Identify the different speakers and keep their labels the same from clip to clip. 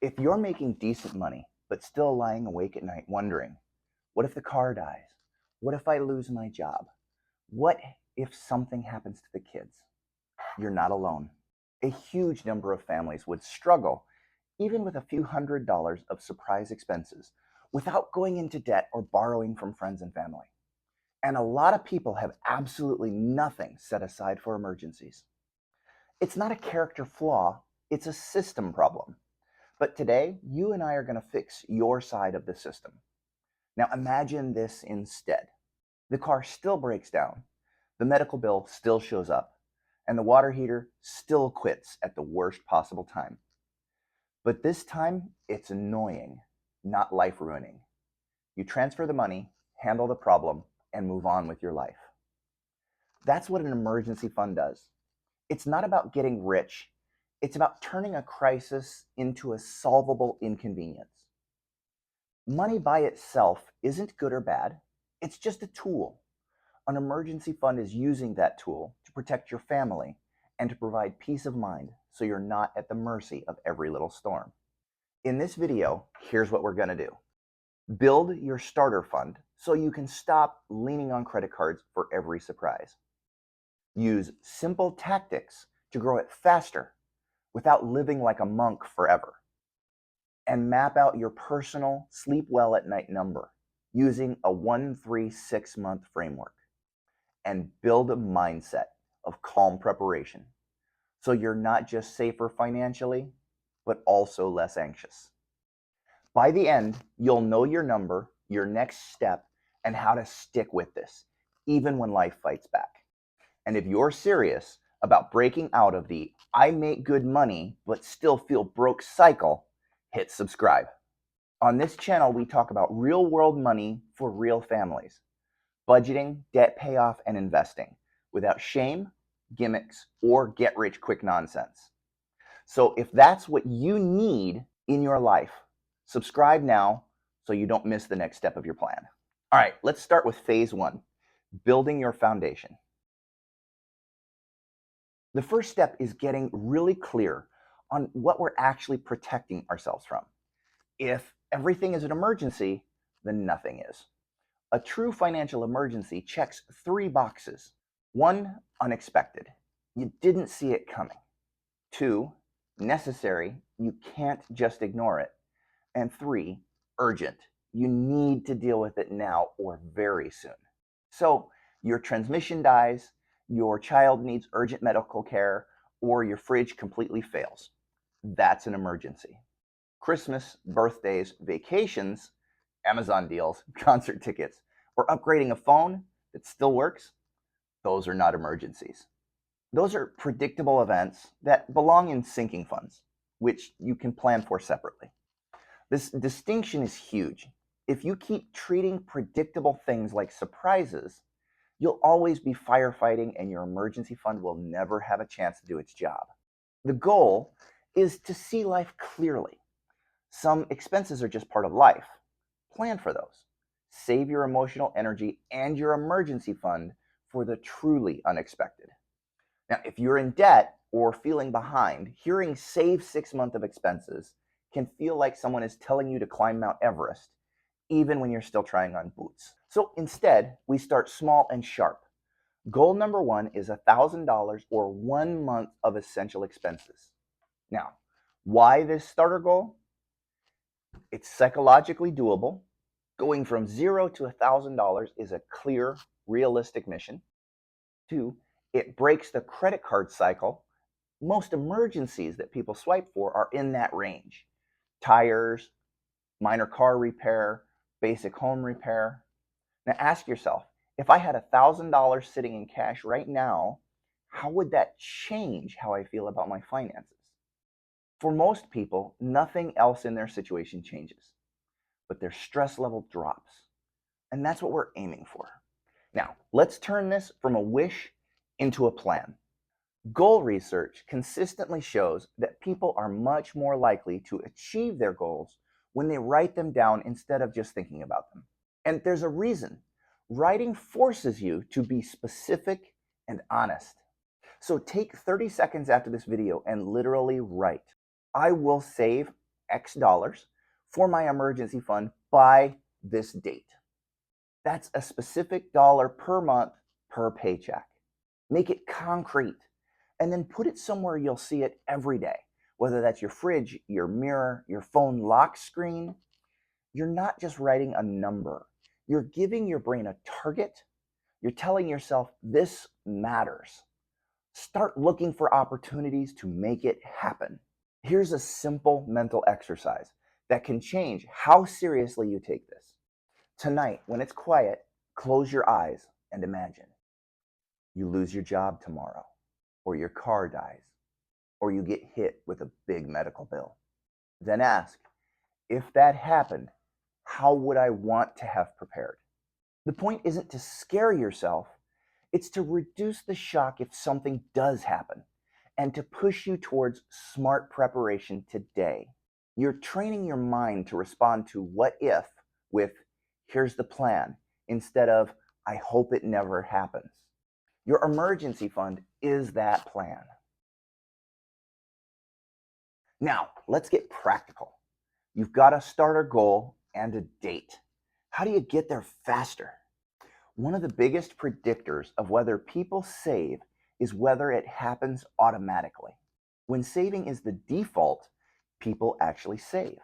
Speaker 1: If you're making decent money, but still lying awake at night wondering, what if the car dies? What if I lose my job? What if something happens to the kids? You're not alone. A huge number of families would struggle, even with a few $100s of surprise expenses, without going into debt or borrowing from friends and family. And a lot of people have absolutely nothing set aside for emergencies. It's not a character flaw, it's a system problem. But today, you and I are going to fix your side of the system. Now imagine this instead. The car still breaks down, the medical bill still shows up, and the water heater still quits at the worst possible time. But this time, it's annoying, not life-ruining. You transfer the money, handle the problem, and move on with your life. That's what an emergency fund does. It's not about getting rich. It's about turning a crisis into a solvable inconvenience. Money by itself isn't good or bad. It's just a tool. An emergency fund is using that tool to protect your family and to provide peace of mind so you're not at the mercy of every little storm. In this video, here's what we're going to do. Build your starter fund so you can stop leaning on credit cards for every surprise. Use simple tactics to grow it faster without living like a monk forever. And map out your personal sleep well at night number using a 1-3-6 month framework. And build a mindset of calm preparation so you're not just safer financially, but also less anxious. By the end, you'll know your number, your next step, and how to stick with this, even when life fights back. And if you're serious about breaking out of the I make good money but still feel broke cycle, hit subscribe. On this channel, we talk about real-world money for real families, budgeting, debt payoff, and investing without shame, gimmicks, or get-rich-quick nonsense. So if that's what you need in your life, subscribe now so you don't miss the next step of your plan. All right, let's start with phase 1, building your foundation. The first step is getting really clear on what we're actually protecting ourselves from. If everything is an emergency, then nothing is. A true financial emergency checks 3 boxes. 1, unexpected. You didn't see it coming. 2, necessary. You can't just ignore it. And 3, urgent. You need to deal with it now or very soon. So your transmission dies, your child needs urgent medical care, or your fridge completely fails. That's an emergency. Christmas, birthdays, vacations, Amazon deals, concert tickets, or upgrading a phone that still works, those are not emergencies. Those are predictable events that belong in sinking funds, which you can plan for separately. This distinction is huge. If you keep treating predictable things like surprises, you'll always be firefighting and your emergency fund will never have a chance to do its job. The goal is to see life clearly. Some expenses are just part of life. Plan for those. Save your emotional energy and your emergency fund for the truly unexpected. Now, if you're in debt or feeling behind, hearing save 6 months of expenses can feel like someone is telling you to climb Mount Everest, even when you're still trying on boots. So instead, we start small and sharp. Goal number 1 is $1,000 or 1 month of essential expenses. Now, why this starter goal? It's psychologically doable. Going from $0 to $1,000 is a clear, realistic mission. 2, it breaks the credit card cycle. Most emergencies that people swipe for are in that range. Tires, minor car repair, basic home repair. Now ask yourself, if I had $1,000 sitting in cash right now, how would that change how I feel about my finances? For most people, nothing else in their situation changes, but their stress level drops. And that's what we're aiming for. Now, let's turn this from a wish into a plan. Goal research consistently shows that people are much more likely to achieve their goals when they write them down instead of just thinking about them. And there's a reason. Writing forces you to be specific and honest. So take 30 seconds after this video and literally write, I will save X dollars for my emergency fund by this date. That's a specific dollar per month per paycheck. Make it concrete and then put it somewhere you'll see it every day, whether that's your fridge, your mirror, your phone lock screen. You're not just writing a number, you're giving your brain a target. You're telling yourself this matters. Start looking for opportunities to make it happen. Here's a simple mental exercise that can change how seriously you take this. Tonight, when it's quiet, close your eyes and imagine you lose your job tomorrow, or your car dies, or you get hit with a big medical bill. Then ask, if that happened, how would I want to have prepared? The point isn't to scare yourself, it's to reduce the shock if something does happen and to push you towards smart preparation today. You're training your mind to respond to what if with here's the plan instead of I hope it never happens. Your emergency fund is that plan. Now, let's get practical. You've got a starter goal and a date. How do you get there faster? One of the biggest predictors of whether people save is whether it happens automatically. When saving is the default, people actually save.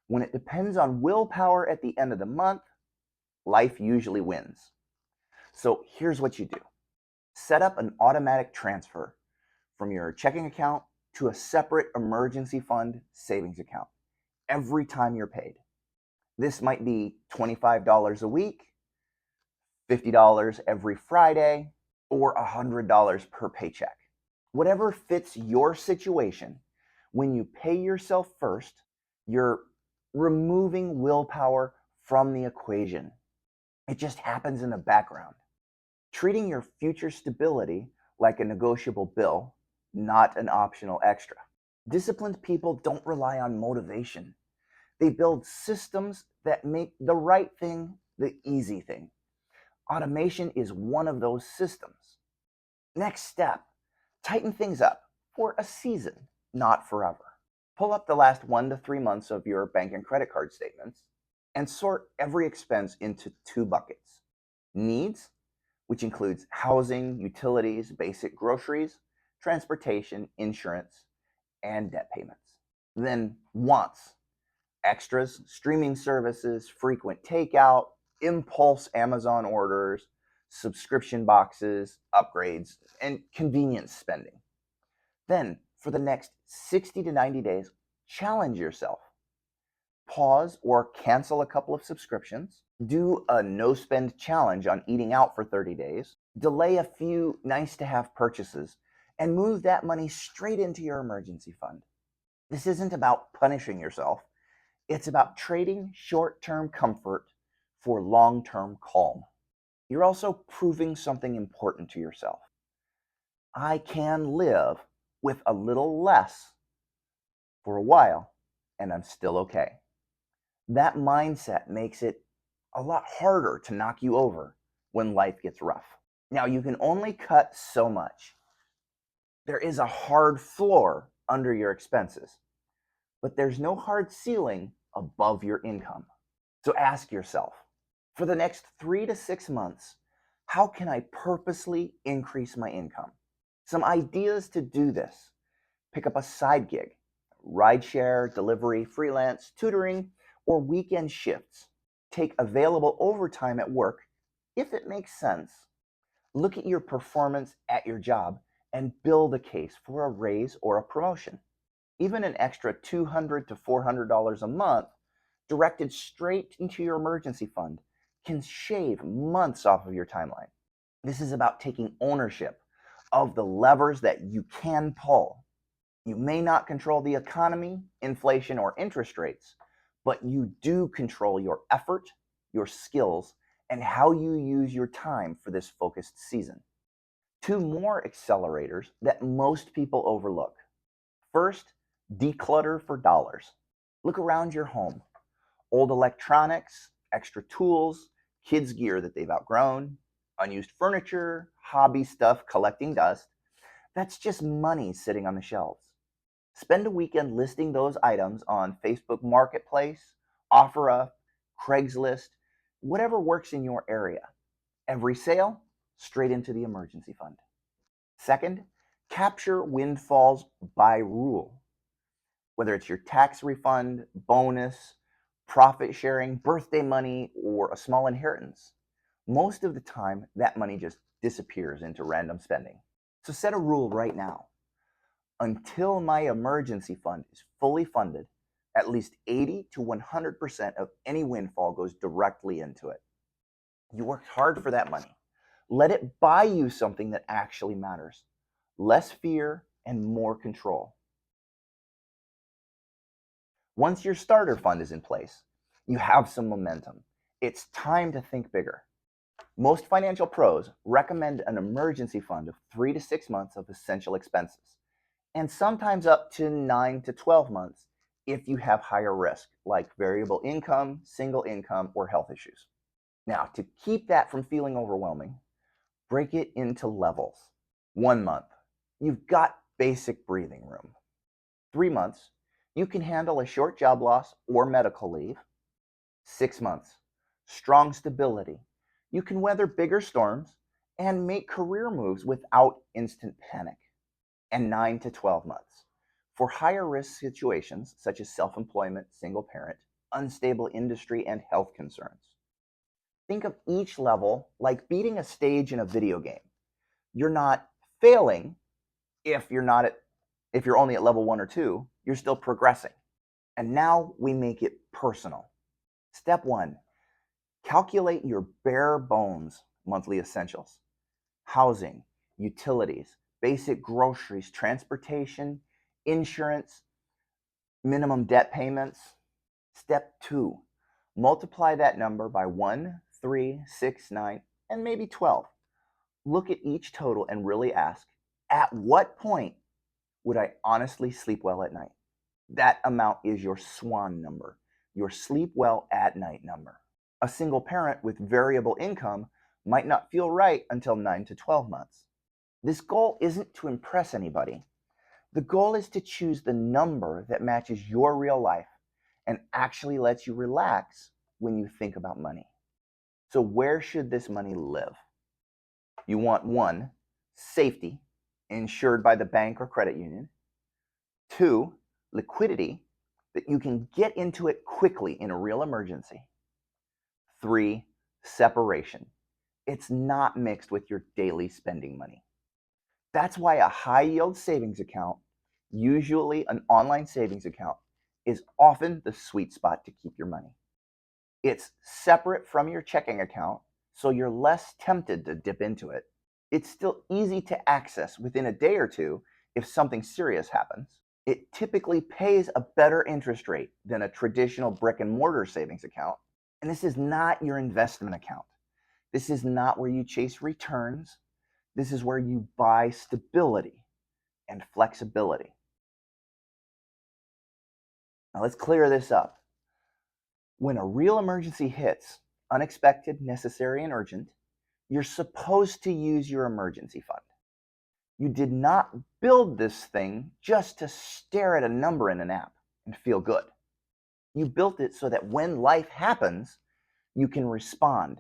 Speaker 1: When it depends on willpower at the end of the month, life usually wins. So here's what you do. Set up an automatic transfer from your checking account to a separate emergency fund savings account every time you're paid. This might be $25 a week, $50 every Friday, or $100 per paycheck. Whatever fits your situation, when you pay yourself first, you're removing willpower from the equation. It just happens in the background. Treating your future stability like a negotiable bill, not an optional extra. Disciplined people don't rely on motivation. They build systems that make the right thing the easy thing. Automation is one of those systems. Next step, tighten things up for a season, not forever. Pull up the last 1 to 3 months of your bank and credit card statements and sort every expense into 2 buckets. Needs, which includes housing, utilities, basic groceries, transportation, insurance, and debt payments. Then wants, extras, streaming services, frequent takeout, impulse Amazon orders, subscription boxes, upgrades, and convenience spending. Then, for the next 60 to 90 days, challenge yourself. Pause or cancel a couple of subscriptions. Do a no-spend challenge on eating out for 30 days. Delay a few nice-to-have purchases and move that money straight into your emergency fund. This isn't about punishing yourself. It's about trading short-term comfort for long-term calm. You're also proving something important to yourself. I can live with a little less for a while, and I'm still okay. That mindset makes it a lot harder to knock you over when life gets rough. Now, you can only cut so much. There is a hard floor under your expenses, but there's no hard ceiling above your income. So ask yourself, for the next 3 to 6 months, how can I purposely increase my income? Some ideas to do this. Pick up a side gig, rideshare, delivery, freelance, tutoring, or weekend shifts. Take available overtime at work if it makes sense. Look at your performance at your job and build a case for a raise or a promotion. Even an extra $200 to $400 a month directed straight into your emergency fund can shave months off of your timeline. This is about taking ownership of the levers that you can pull. You may not control the economy, inflation, or interest rates, but you do control your effort, your skills, and how you use your time for this focused season. 2 more accelerators that most people overlook. First, declutter for dollars. Look around your home. Old electronics, extra tools, kids' gear that they've outgrown, unused furniture, hobby stuff collecting dust. That's just money sitting on the shelves. Spend a weekend listing those items on Facebook Marketplace, OfferUp, Craigslist, whatever works in your area. Every sale, straight into the emergency fund. Second, capture windfalls by rule. Whether it's your tax refund, bonus, profit sharing, birthday money, or a small inheritance. Most of the time, that money just disappears into random spending. So set a rule right now. Until my emergency fund is fully funded, at least 80 to 100% of any windfall goes directly into it. You worked hard for that money. Let it buy you something that actually matters. Less fear and more control. Once your starter fund is in place, you have some momentum. It's time to think bigger. Most financial pros recommend an emergency fund of 3 to 6 months of essential expenses, and sometimes up to 9 to 12 months if you have higher risk, like variable income, single income, or health issues. Now, to keep that from feeling overwhelming, break it into levels. 1 month, you've got basic breathing room. 3 months, you can handle a short job loss or medical leave. 6 months, strong stability. You can weather bigger storms and make career moves without instant panic. And 9 to 12 months, for higher risk situations such as self-employment, single parent, unstable industry, and health concerns. Think of each level like beating a stage in a video game. You're not failing if you're only at level 1 or 2, you're still progressing. And now we make it personal. Step 1, calculate your bare bones monthly essentials. Housing, utilities, basic groceries, transportation, insurance, minimum debt payments. Step 2, multiply that number by 1, 3, 6, 9, and maybe 12. Look at each total and really ask, at what point would I honestly sleep well at night? That amount is your SWAN number, your sleep well at night number. A single parent with variable income might not feel right until 9 to 12 months. This goal isn't to impress anybody. The goal is to choose the number that matches your real life and actually lets you relax when you think about money. So where should this money live? You want 1, safety, insured by the bank or credit union. 2, liquidity, that you can get into it quickly in a real emergency. 3, separation. It's not mixed with your daily spending money. That's why a high yield savings account, usually an online savings account, is often the sweet spot to keep your money. It's separate from your checking account, so you're less tempted to dip into it. It's still easy to access within a day or two if something serious happens. It typically pays a better interest rate than a traditional brick and mortar savings account. And this is not your investment account. This is not where you chase returns. This is where you buy stability and flexibility. Now let's clear this up. When a real emergency hits, unexpected, necessary, and urgent, you're supposed to use your emergency fund. You did not build this thing just to stare at a number in an app and feel good. You built it so that when life happens, you can respond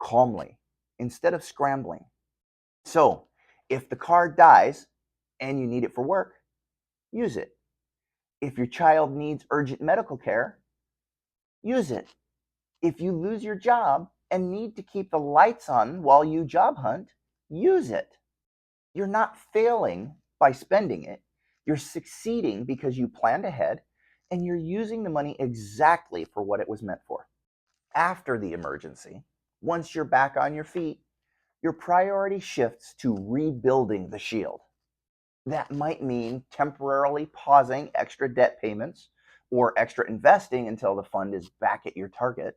Speaker 1: calmly instead of scrambling. So, if the car dies and you need it for work, use it. If your child needs urgent medical care, use it. If you lose your job and need to keep the lights on while you job hunt, use it. You're not failing by spending it. You're succeeding because you planned ahead and you're using the money exactly for what it was meant for. After the emergency, once you're back on your feet, your priority shifts to rebuilding the shield. That might mean temporarily pausing extra debt payments or extra investing until the fund is back at your target,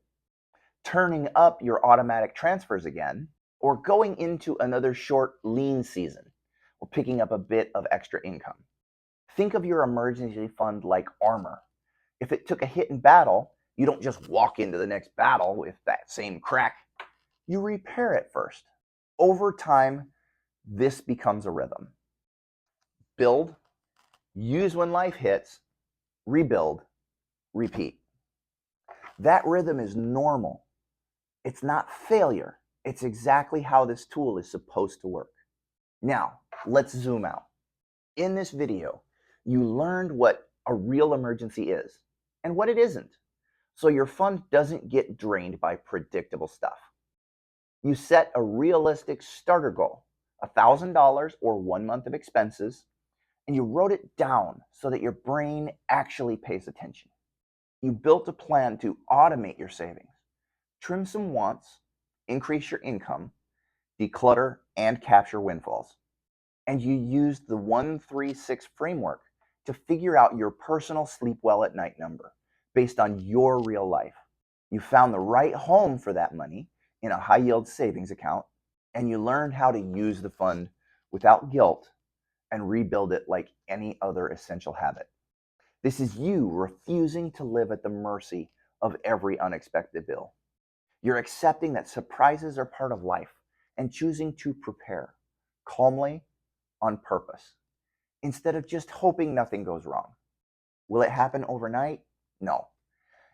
Speaker 1: turning up your automatic transfers again, or going into another short lean season or picking up a bit of extra income. Think of your emergency fund like armor. If it took a hit in battle, you don't just walk into the next battle with that same crack. You repair it first. Over time, this becomes a rhythm. Build, use when life hits, rebuild, repeat. That rhythm is normal. It's not failure. It's exactly how this tool is supposed to work. Now, let's zoom out. In this video, you learned what a real emergency is and what it isn't, so your fund doesn't get drained by predictable stuff. You set a realistic starter goal, $1,000 or 1 month of expenses, and you wrote it down so that your brain actually pays attention. You built a plan to automate your savings, trim some wants, increase your income, declutter, and capture windfalls. And you used the 136 framework to figure out your personal sleep well at night number based on your real life. You found the right home for that money in a high yield savings account, and you learned how to use the fund without guilt and rebuild it like any other essential habit. This is you refusing to live at the mercy of every unexpected bill. You're accepting that surprises are part of life and choosing to prepare calmly on purpose instead of just hoping nothing goes wrong. Will it happen overnight? No.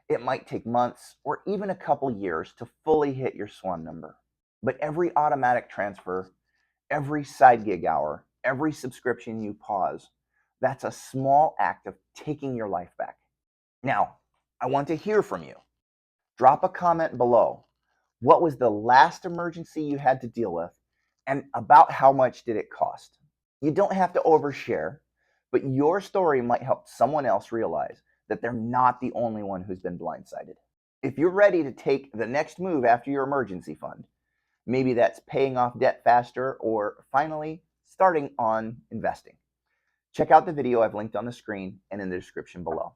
Speaker 1: It might take months or even a couple years to fully hit your SWAN number. But every automatic transfer, every side gig hour, every subscription you pause, that's a small act of taking your life back. Now, I want to hear from you. Drop a comment below. What was the last emergency you had to deal with, and about how much did it cost? You don't have to overshare, but your story might help someone else realize that they're not the only one who's been blindsided. If you're ready to take the next move after your emergency fund, maybe that's paying off debt faster or finally starting on investing, check out the video I've linked on the screen and in the description below.